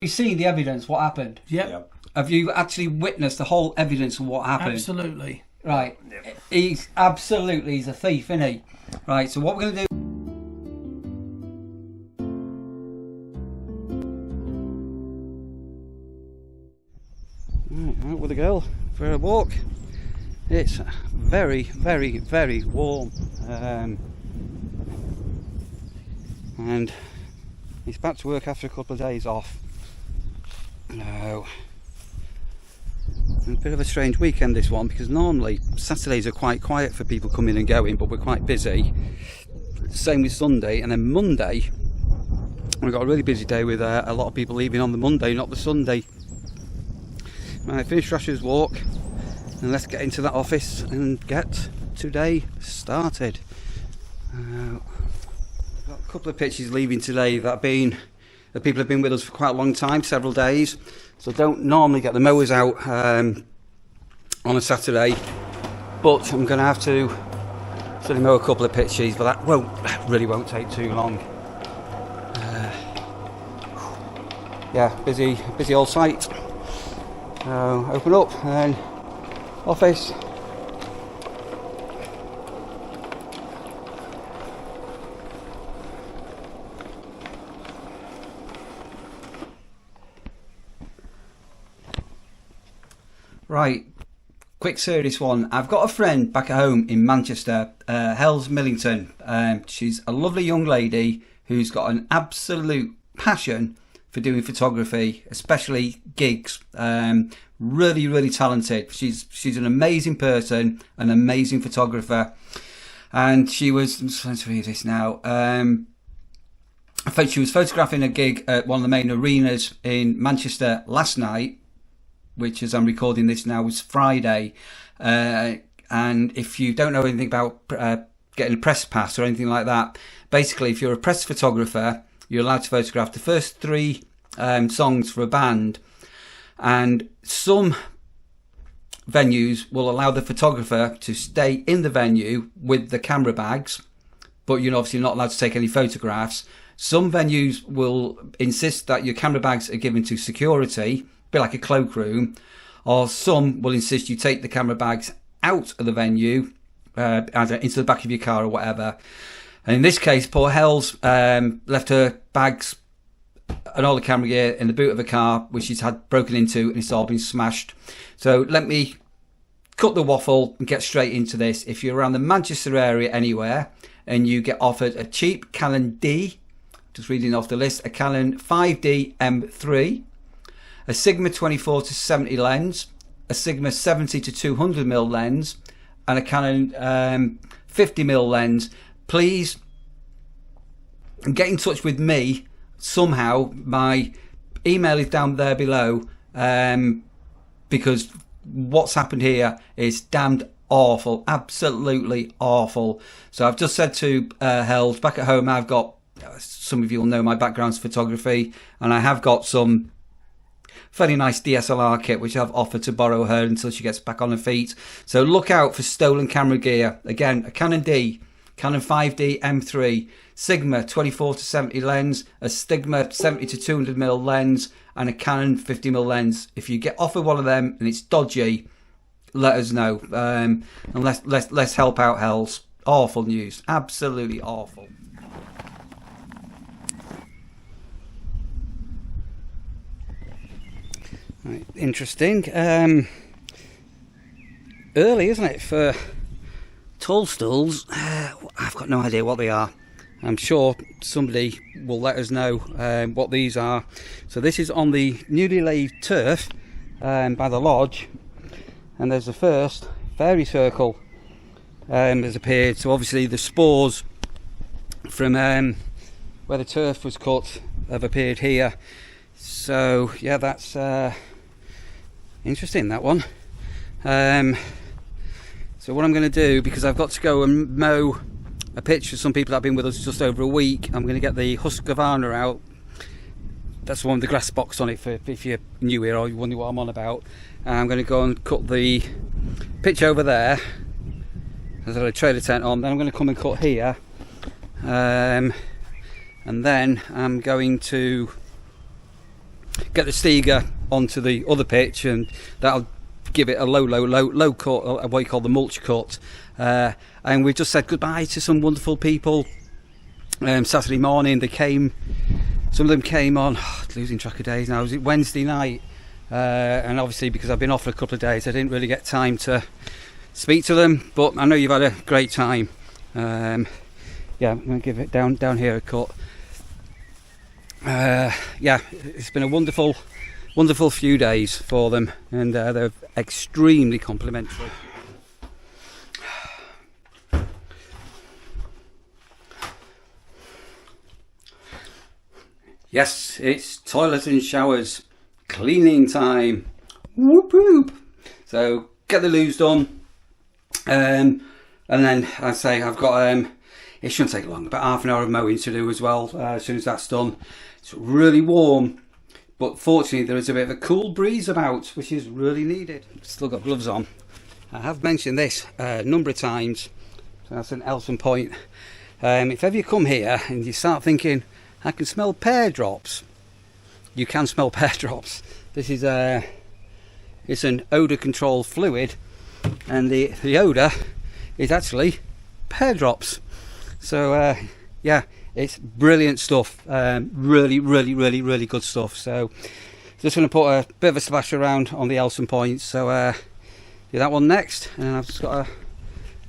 You seen the evidence? What happened? Yep. Have you actually witnessed the whole evidence of what happened? Absolutely. Right. Yep. He's a thief, isn't he? Right. So what we're going to do? Right, out with the girl for a walk. It's very, very, very warm, and he's back to work after a couple of days off. No. A bit of a strange weekend this one, because normally Saturdays are quite quiet for people coming and going, but we're quite busy. Same with Sunday, and then Monday we've got a really busy day with a lot of people leaving on the Monday, not the Sunday. Right, finish Rash's walk and let's get into that office and get today started. Got a couple of pictures leaving today that people have been with us for quite a long time, several days, so don't normally get the mowers out on a Saturday, but I'm going to have to certainly mow a couple of pitches, but that really won't take too long. Yeah, busy old site. So open up and office. Right, quick serious one. I've got a friend back at home in Manchester, Hells Millington. She's a lovely young lady who's got an absolute passion for doing photography, especially gigs. Really, really talented. She's an amazing person, an amazing photographer. And she was, I'm trying to read this now. I think she was photographing a gig at one of the main arenas in Manchester last night, which, as I'm recording this now, was Friday. And if you don't know anything about getting a press pass or anything like that, basically, if you're a press photographer, you're allowed to photograph the first 3 songs for a band, and some venues will allow the photographer to stay in the venue with the camera bags, but you're obviously not allowed to take any photographs. Some venues will insist that your camera bags are given to security, a bit like a cloakroom, or some will insist you take the camera bags out of the venue, either into the back of your car or whatever. And in this case, poor Hells left her bags and all the camera gear in the boot of a car, which she's had broken into, and it's all been smashed. So let me cut the waffle and get straight into this. If you're around the Manchester area anywhere and you get offered a cheap Canon D, just reading off the list, a Canon 5D M3, a Sigma 24-70 lens, a Sigma 70-200mm lens, and a Canon 50mm lens, please get in touch with me somehow. My email is down there below, because what's happened here is damned awful, absolutely awful. So I've just said to Hells, back at home I've got, some of you will know my background's photography, and I have got some fairly nice DSLR kit which I've offered to borrow her until she gets back on her feet. So look out for stolen camera gear. Again, a Canon D, Canon 5D M3, Sigma 24-70 lens, a Sigma 70-200mm lens, and a Canon 50mm lens. If you get offered one of them and it's dodgy, let us know, and let's help out Hells. Awful news, absolutely awful. Right, interesting. Early, isn't it, for tall stools? I've got no idea what they are. I'm sure somebody will let us know what these are. So this is on the newly laid turf by the lodge, and there's the first fairy circle has appeared. So obviously the spores from where the turf was cut have appeared here. So yeah, that's interesting, that one. So what I'm going to do, because I've got to go and mow a pitch for some people that have been with us just over a week, I'm going to get the Husqvarna out. That's the one with the grass box on it, for if you're new here or you wonder what I'm on about. And I'm going to go and cut the pitch over there. There's a trailer tent on. Then I'm going to come and cut here, and then I'm going to get the Steger onto the other pitch, and that'll give it a low cut, what you call the mulch cut. And we just said goodbye to some wonderful people. Saturday morning, some of them came on, losing track of days now, was it Wednesday night? And obviously, because I've been off for a couple of days, I didn't really get time to speak to them, but I know you've had a great time. Yeah, I'm going to give it down here a cut. Yeah, it's been a wonderful few days for them, and they're extremely complimentary. Yes, it's toilet and showers cleaning time. Whoop whoop. So get the loos done, and then I say I've got it shouldn't take long, about half an hour of mowing to do as well. As soon as that's done, it's really warm, but fortunately there is a bit of a cool breeze about, which is really needed. Still got gloves on. I have mentioned this a number of times. So that's an Elson Point. If ever you come here and you start thinking, I can smell pear drops, you can smell pear drops. This is it's an odour control fluid, and the odour is actually pear drops. So yeah, it's brilliant stuff. Really good stuff. So just going to put a bit of a splash around on the Elson Point. So do that one next, and then I've just got a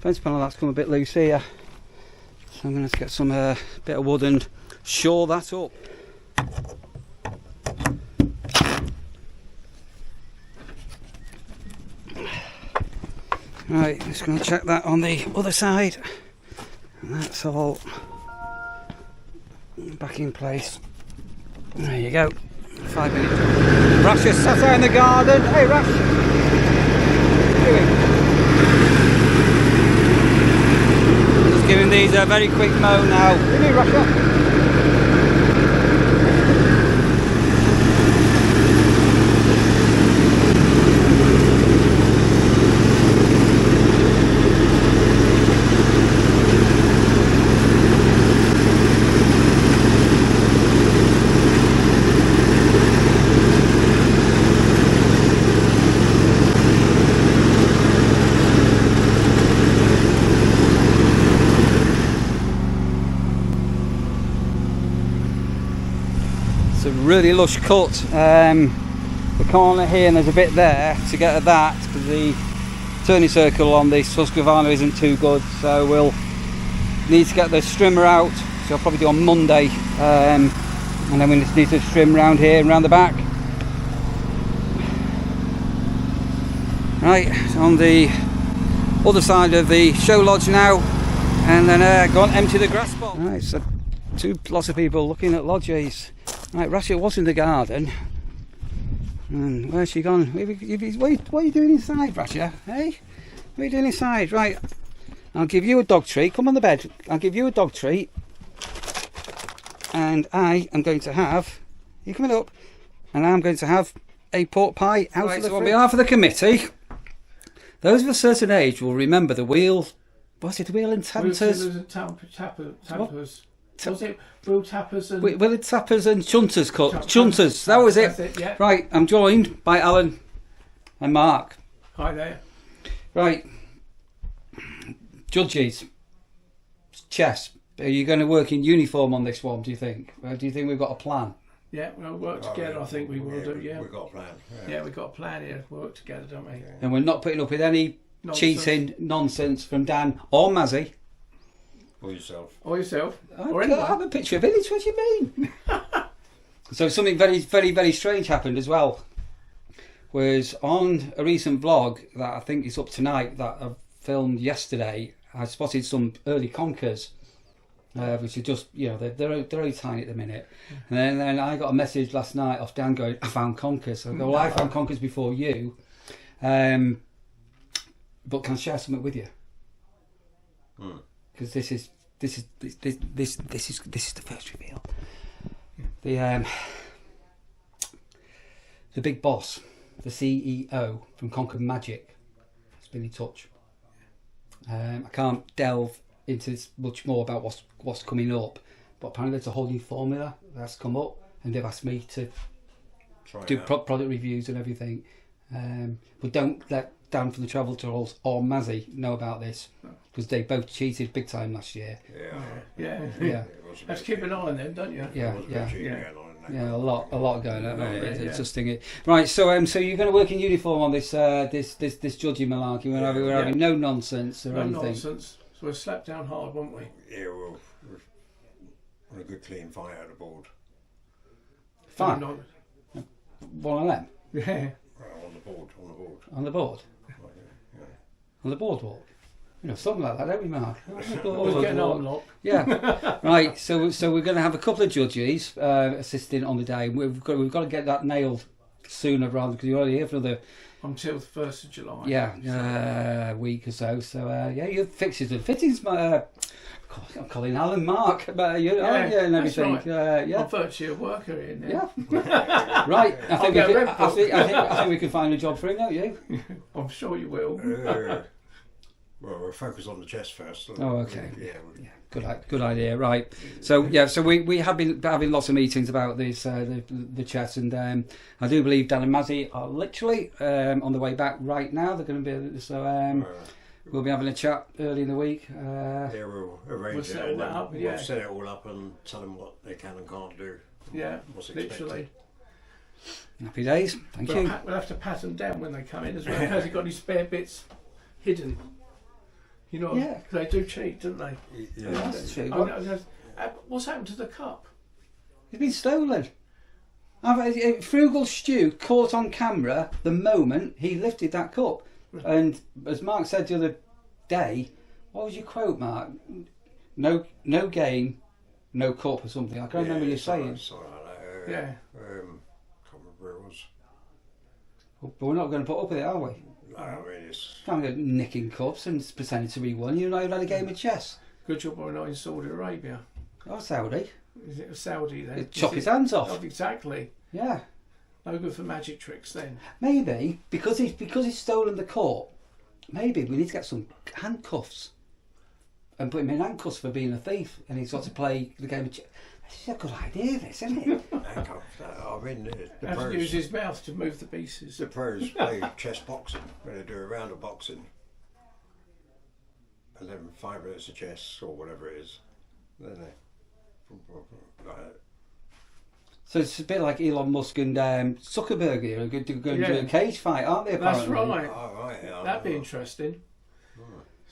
fence panel that's come a bit loose here, so I'm going to get some bit of wood and shore that up. Right, just going to check that on the other side, and that's all back in place. There you go. 5 minutes. Rash is sat there in the garden. Hey Rash, what are you doing? Just giving these a very quick mow now. Come here, Rash. It's a really lush cut. The corner here, and there's a bit there to get at that, because the turning circle on the Husqvarna isn't too good, so we'll need to get the strimmer out, so I'll probably do on Monday, and then we just need to trim round here and round the back. Right, on the other side of the show lodge now, and then go and empty the grass pot. Right, so lots of people looking at lodges. Right, Rasha was in the garden, and where's she gone? What are you doing inside, Rasha? Hey, what are you doing inside? Right, I'll give you a dog treat. Come on the bed. I'll give you a dog treat, and I am going to have, you coming up, and I'm going to have a pork pie out of the fridge. On behalf of the committee, those of a certain age will remember the wheel. What's it? Wheel and tappers. Tappers. Was it Brew Tappers and... Wheel and tappers and chunters. Chunters. That was it. Yeah. Right. I'm joined by Alan and Mark. Hi there. Right. Judges. Chess. Are you going to work in uniform on this one? Do you think? Or do you think we've got a plan? Yeah, we'll work together. I think we will do. Yeah. We've got a plan. Yeah, we've got a plan here. Work together, don't we? And we're not putting up with any cheating nonsense from Dan or Mazzy. Or yourself. Or yourself. I have a picture of it. It's what you mean. So something very strange happened as well. Was on a recent vlog that I think is up tonight that I filmed yesterday. I spotted some early conkers, which are just, you know, they're only tiny at the minute. And then I got a message last night off Dan going, I found conkers. So I go, well, I found conkers before you, but can I share something with you? Because this is the first reveal. The big boss, the CEO from Conquer Magic, has been in touch. I can't delve into much more about what's coming up, but apparently there's a whole new formula that's come up, and they've asked me to do product reviews and everything. But don't let Dan from the Travel Trolls or Mazzy know about this, because they both cheated big time last year. Yeah. Let's keep an eye on them, don't you? Yeah. A lot going on. Yeah. Just thinking. Right, so you're going to work in uniform on this judging malarkey. We're having no nonsense or anything. No nonsense. So we'll slap down hard, won't we? Yeah, we'll want a good clean fight out of the board. Fine. One of them. Yeah. On the board. On the board. Yeah. On the boardwalk. Something like that, don't we, Mark? Always get an arm lock. Yeah. Right. So we're going to have a couple of judges assisting on the day. We've got to get that nailed sooner rather, because you're already here for another. Until the 1st of July. Yeah, week or so. So your fixes and fittings. I'm calling Alan Mark, but and everything. That's right. Yeah. I'm virtually a worker here now. Yeah. Right. I think we can find a job for him, don't you? I'm sure you will. Well, we'll focus on the chess first. Oh, okay. Yeah. Good idea. Right. So we have been having lots of meetings about this the chess, and I do believe Dan and Mazzy are literally on the way back right now. They're going to be we'll be having a chat early in the week. We'll arrange We'll set all that up. We'll set it all up and tell them what they can and can't do. Yeah, what's expected. literally. Happy days. Thank you. We'll have to pat them down when they come in as well. Has he got any spare bits hidden? Because they do cheat, don't they? Yeah, that's true. What's happened to the cup? It's been stolen. Frugal Stew caught on camera the moment he lifted that cup. And as Mark said the other day, what was your quote, Mark? No game, no cup or something. I can't remember you saying. Something like that. Yeah. Can't remember where it was. But we're not going to put up with it, are we? No, I mean it's... Can't go nicking cups and pretending to be one. You're not even had a game of chess. Good job we're not in Saudi Arabia. Oh, Saudi. Is it Saudi then? Chop his hands off. Oh, exactly. Yeah. No good for magic tricks then. Maybe because he's stolen the court. Maybe we need to get some handcuffs and put him in handcuffs for being a thief, and he's got to play the game of chess. This is a good idea, this, isn't it? I mean, the Have pros... to use his mouth to move the pieces. The pros play chess boxing, when they do a round of boxing. And then 5 minutes of chess, or whatever it is. Then they... So it's a bit like Elon Musk and Zuckerberg here, going to do a cage fight, aren't they, apparently? That's right. Oh, right, yeah, That'd be interesting.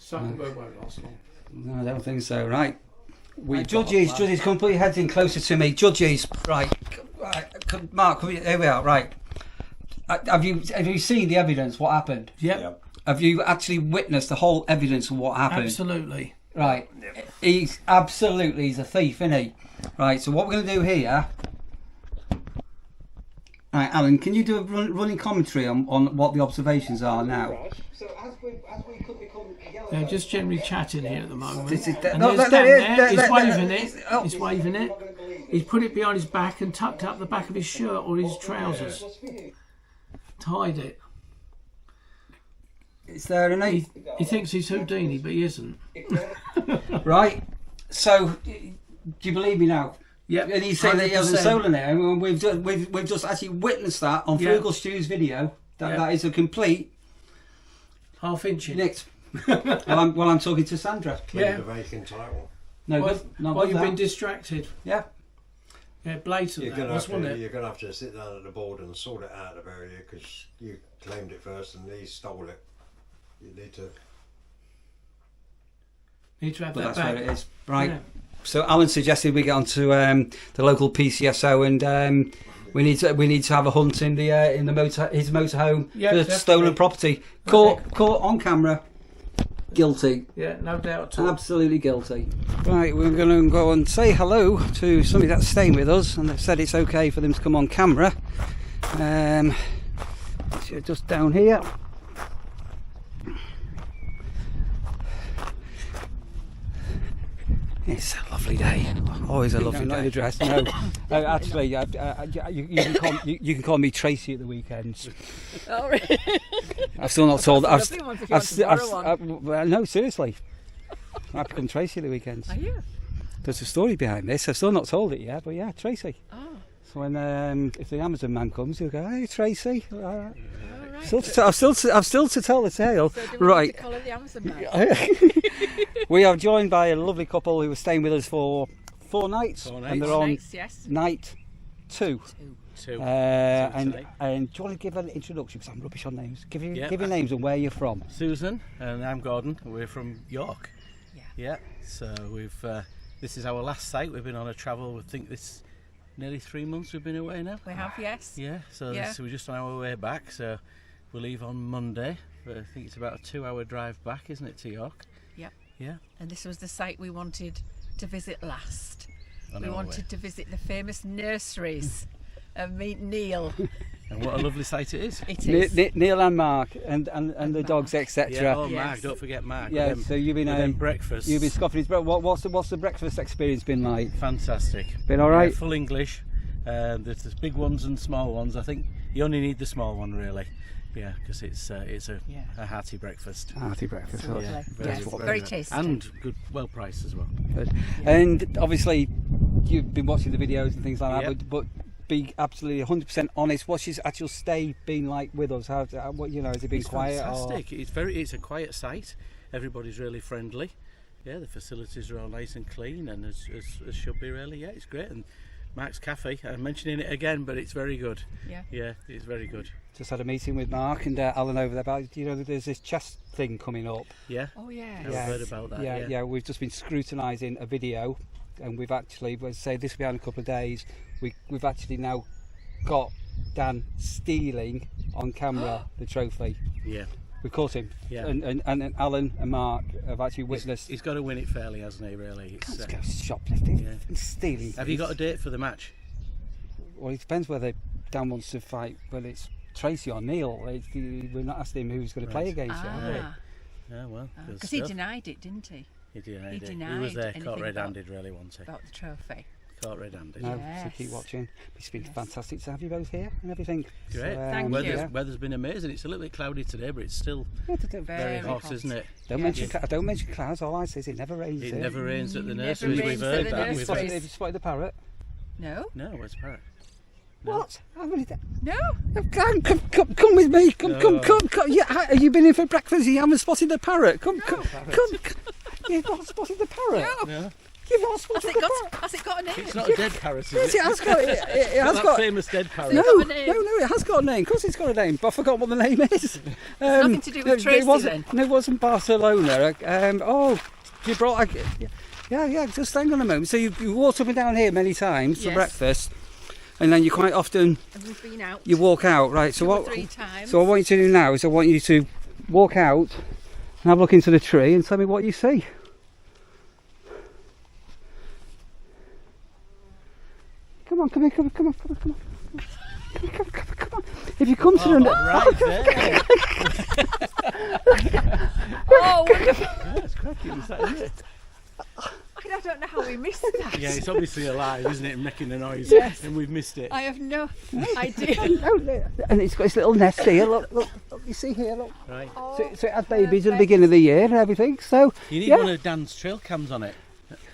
Zuckerberg won't last long. No, I don't think so. Right. Judges, come put your heads in closer to me. Judges, right. Mark, here we are. Right. Have you seen the evidence? What happened? Yep. Have you actually witnessed the whole evidence of what happened? Absolutely. Right. He's a thief, isn't he? Right. So what we're going to do here. Right, Alan, can you do a running commentary on what the observations are now? So as we could become They're just generally chatting here at the moment. He's waving it. He's waving it. He's put it behind his back and tucked up the back of his shirt or his trousers. Tied it. It's there, isn't he? He thinks he's Houdini, but he isn't. Right. So, do you believe me now? Yeah. And he's saying that he hasn't stolen it, and we've just actually witnessed that on Frugal Stew's video. That is a complete half-inch. Nicked. while I'm talking to Sandra. The vacant title. No, you've been distracted. Yeah. Yeah, blatant. You're going to have to sit down at the board and sort it out of area because you claimed it first and he stole it. You need to have but that that's back. where it is. Right. Yeah. So Alan suggested we get onto the local PCSO and we need to have a hunt in his motorhome for stolen property. Caught on camera. Guilty. Yeah, no doubt at all. Absolutely guilty. Right, we're going to go and say hello to somebody that's staying with us, and they've said it's okay for them to come on camera. Just down here. It's a lovely day. Always a lovely day. Not the dress. No, actually, you can call me Tracy at the weekends. Oh, really? I've still not told. No, seriously. I've become Tracy at the weekends. Are you? There's a story behind this. I've still not told it yet, but yeah, Tracy. Oh. So when if the Amazon man comes, he'll go, "Hey, Tracy." All right. I've still to tell the tale. So do we Right. need to call her the Amazon man? We are joined by a lovely couple who are staying with us for 4 nights, and they're on Nice, yes. night 2. Two. And tonight. do you want to give an introduction? Because I'm rubbish on names. Give your Yeah. names and where you're from. Susan and I'm Gordon. We're from York. Yeah. Yeah. So we've this is our last site. We've been on a travel. I think this nearly 3 months we've been away now. We have, yes. Yeah. So Yeah. we're just on our way back. So we'll leave on Monday. But I think it's about a 2-hour drive back, isn't it, to York? Yep. Yeah. And this was the site we wanted to visit last. On We our wanted way. to visit the famous nurseries and meet Neil. And what a lovely site it is. It is. Neil and Mark and the dogs, etc. Yeah. Oh, Yes. Mark. Don't forget Mark. Yeah, With them- so you've been with them breakfast. You've been scoffing his breath. What's the breakfast experience been like? Fantastic. Been all right? Yeah, full English. There's big ones and small ones. I think you only need the small one really. Yeah, because it's a hearty breakfast. Hearty breakfast. Lovely. Yeah, Yes, very tasty. and good, well priced as well. Good. And obviously, you've been watching the videos and things like Yep. that. But be absolutely 100% honest. What's his actual stay been like with us? Has it been It's quiet? fantastic. It's a quiet site. Everybody's really friendly. Yeah, the facilities are all nice and clean, and as should be really. Yeah, it's great. And Mark's Cafe. I'm mentioning it again, but it's very good. Yeah. Yeah, it's very good. Just had a meeting with Mark and Alan over there about, there's this chess thing coming up. Yeah. Oh, yes. I've heard about that. Yeah, we've just been scrutinising a video, and we've actually, let's say this will be out in a couple of days, we've actually now got Dan stealing on camera the trophy. Yeah. We caught him. Yeah. And Alan and Mark have actually witnessed. He's got to win it fairly, hasn't he? Really. It's, Let's go shoplifting yeah. and stealing. have you got a date for the match? Well, it depends whether Dan wants to fight, whether it's Tracy or Neil. We're not asking him who's going to play Right. against you, have we? Yeah, well. good Because he stuff. denied it, didn't he? He denied he it. He denied was there anything caught about- red-handed, really, wasn't he? About the trophy. Caught red-handed. No, Yes. so keep watching. It's been Yes. fantastic to have you both here and everything. Great. So, Thank you. Weather's been amazing. It's a little bit cloudy today, but it's still very Very hot, isn't it? Don't Yes. mention clouds. All I say is it never rains. It here. never rains at the Never nurseries. rains We've at heard the that. Have you We've nurseries. heard. spotted, have you spotted the parrot? No? No, where's the parrot? No. What? I've already No? Come with me. Come. Yeah, have you been in for breakfast? You haven't spotted the parrot. Come. You've not spotted the parrot. No, You've not spotted the parrot. Has it got a name? it's not a dead parrot, is Yes, it? it has got. It has That got. famous dead parrot. No, got a name? it has got a name. Of course, it's got a name, but I forgot what the name is. Nothing to do with Tracy, it wasn't, then? No, it wasn't Barcelona. You brought. Yeah. Just hang on a moment. So you walked up and down here many times for Yes. breakfast, and then you quite often And we've been out you walk out, right? So 2 or what? 3 times. So what I want you to do now is I want you to walk out and have a look into the tree and tell me what you see. Come on. If you come to the Right there. Oh, wonderful. Yeah, it's cracking, is that, isn't it? I don't know how we missed that. Yeah, it's obviously alive, isn't it? Making a noise. Yes. And we've missed it. I have no idea. and it's got its little nest here. Look, you see here, look. Right. So it had babies at the beginning of the year and everything. So You need yeah. one of Dan's trail cams on it.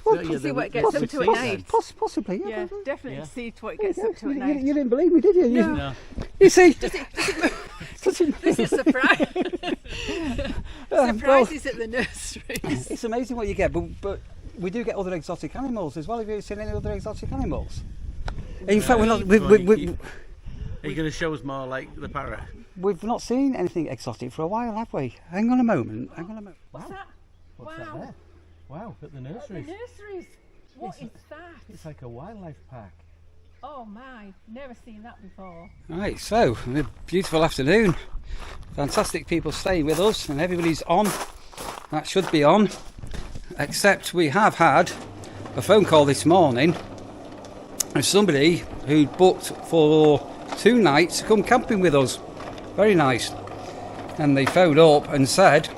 Well, Don't you? see what it Then gets we up to at see night. then. Possibly, yeah. Yeah, definitely Yeah. see what it gets up to at You night. didn't believe me, did you? No. No. You see, This is a surprise. well, Surprises at the nurseries. it's amazing what you get, but we do get other exotic animals as well. Have you ever seen any other exotic animals? In fact, we're not. Are you going to show us more like the parrot? We've not seen anything exotic for a while, have we? Hang on a moment. What's that? What's Wow. that there? Wow, at the The nurseries. nurseries. What is that? It's like a wildlife park. Oh my, never seen that before. Right, so a beautiful afternoon. Fantastic people staying with us, and everybody's on. That should be on. Except we have had a phone call this morning of somebody who booked for 2 nights to come camping with us. Very nice. And they phoned up and said,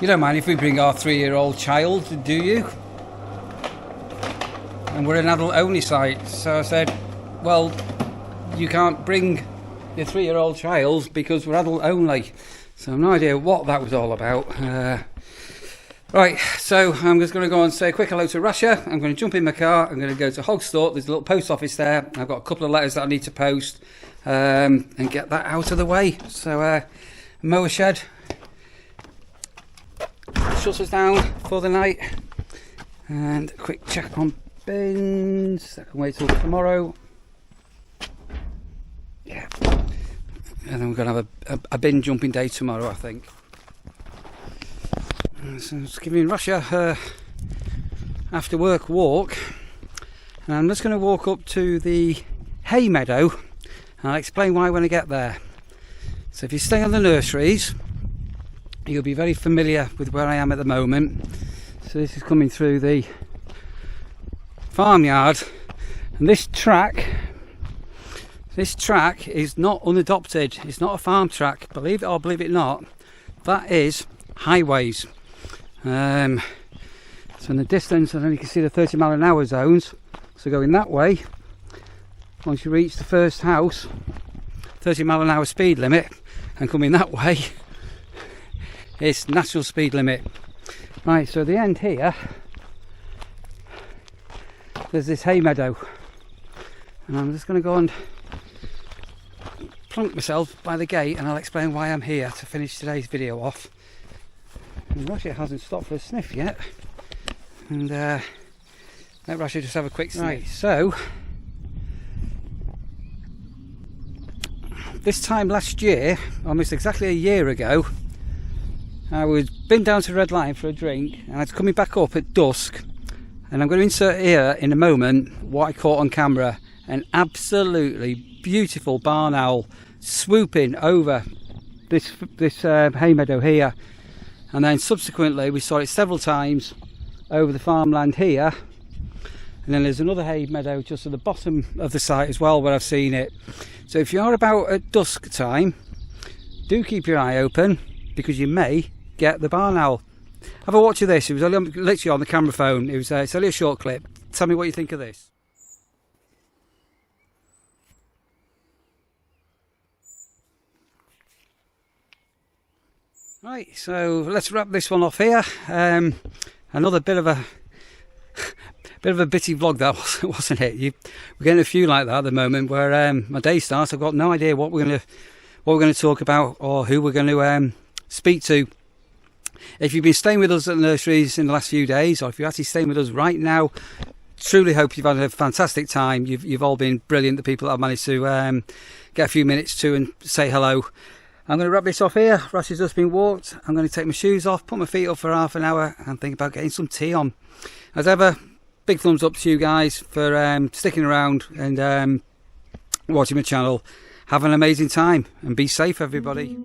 "You don't mind if we bring our 3-year-old child, do you?" And we're an adult only site. So I said, "Well, you can't bring your 3-year-old child because we're adult only." So I've no idea what that was all about. Right, so I'm just going to go and say a quick hello to Rasha. I'm going to jump in my car. I'm going to go to Hogsthorpe. There's a little post office there. I've got a couple of letters that I need to post and get that out of the way. So, mower shed shutters down for the night, and a quick check on bins. That can wait till tomorrow. Yeah, and then we're going to have a bin jumping day tomorrow, I think. So I'm just giving Rasha her after work walk, and I'm just going to walk up to the hay meadow, and I'll explain why when I get there. So if you stay on the nurseries, you'll be very familiar with where I am at the moment. So this is coming through the farmyard, and this track is not unadopted. It's not a farm track, believe it or believe it not. That is highways. So in the distance, I don't know if you can see the 30-mile-an-hour zones. So going that way, once you reach the first house, 30-mile-an-hour speed limit, and coming that way, it's natural speed limit. Right, so at the end here, there's this hay meadow, and I'm just going to go and plonk myself by the gate, and I'll explain why I'm here to finish today's video off. And Rasha hasn't stopped for a sniff yet, and let Rasha just have a quick sniff. Right, so this time last year, almost exactly a year ago, I was been down to Red Lion for a drink, and I was coming back up at dusk, and I'm going to insert here in a moment what I caught on camera. An absolutely beautiful barn owl swooping over this hay meadow here. And then subsequently we saw it several times over the farmland here, and then there's another hay meadow just at the bottom of the site as well where I've seen it. So if you're about at dusk time, do keep your eye open, because you may get the barn owl. Have a watch of this. It was only literally on the camera phone. It's only a short clip. Tell me what you think of this. Right, so let's wrap this one off here. Another bit of a bitty vlog, that wasn't it? We're getting a few like that at the moment, where my day starts. I've got no idea what we're going to talk about or who we're going to speak to. If you've been staying with us at the nurseries in the last few days, or if you're actually staying with us right now, truly hope you've had a fantastic time. You've all been brilliant. The people that I've managed to get a few minutes to and say hello. I'm going to wrap this off here. Rasha's just been walked. I'm going to take my shoes off, put my feet up for half an hour, and think about getting some tea on. As ever, big thumbs up to you guys for sticking around and watching my channel. Have an amazing time, and be safe, everybody.